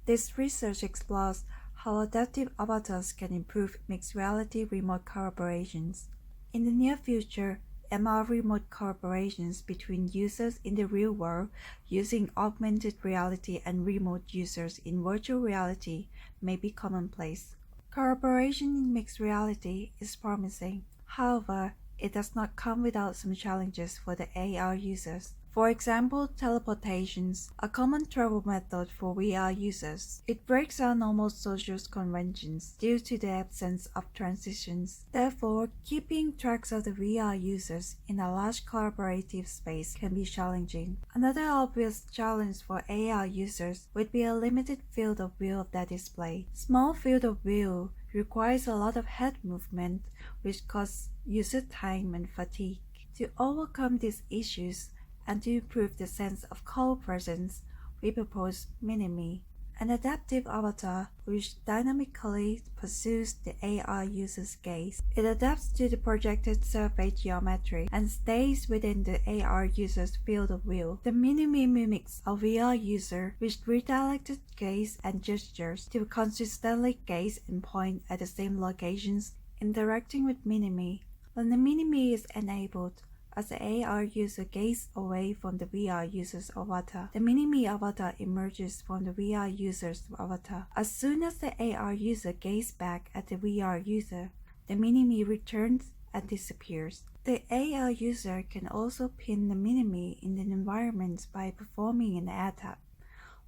This research explores how adaptive avatars can improve mixed reality remote collaborations. In the near future, MR remote collaborations between users in the real world using augmented reality and remote users in virtual reality may be commonplace. Collaboration in mixed reality is promising. However, it does not come without some challenges for the AR users. For example, teleportations, a common travel method for VR users. It breaks our normal social conventions due to the absence of transitions. Therefore, keeping track of the VR users in a large collaborative space can be challenging. Another obvious challenge for AR users would be a limited field of view of their display. Small field of view requires a lot of head movement, which causes user time and fatigue. To overcome these issues, and to improve the sense of co-presence, we propose MiniMe, an adaptive avatar which dynamically pursues the AR user's gaze. It adapts to the projected surface geometry and stays within the AR user's field of view. The MiniMe mimics a VR user with redirected gaze and gestures to consistently gaze and point at the same locations, interacting with MiniMe. When the MiniMe is enabled, as the AR user gazes away from the VR user's avatar, the MiniMe avatar emerges from the VR user's avatar. As soon as the AR user gazes back at the VR user, the MiniMe returns and disappears. The AR user can also pin the MiniMe in the environment by performing an air tap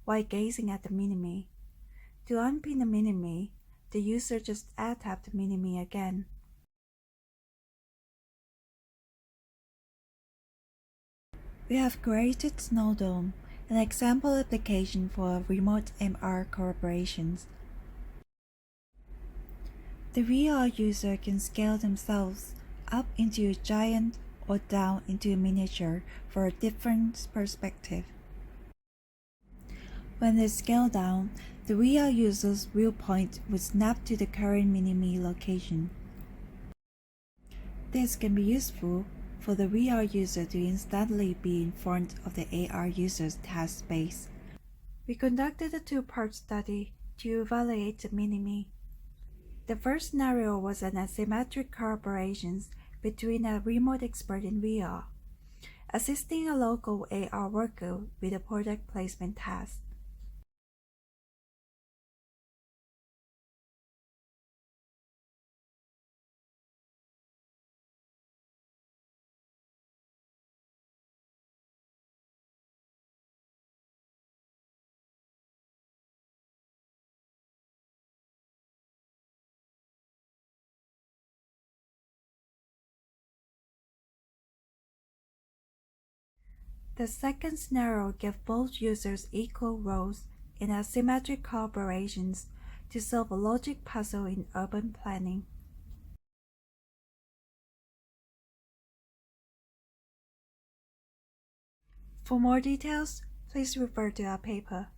while gazing at the MiniMe. To unpin the MiniMe, the user just air taps the MiniMe again. We have created Snow Dome, an example application for remote MR collaborations. The VR user can scale themselves up into a giant or down into a miniature for a different perspective. When they scale down, the VR user's viewpoint will snap to the current MiniMe location. This can be useful for the VR user to instantly be in front of the AR user's task space. We conducted a two-part study to evaluate the MiniMe. The first scenario was an asymmetric collaboration between a remote expert in VR, assisting a local AR worker with a product placement task. The second scenario gave both users equal roles in asymmetric collaborations to solve a logic puzzle in urban planning. For more details, please refer to our paper.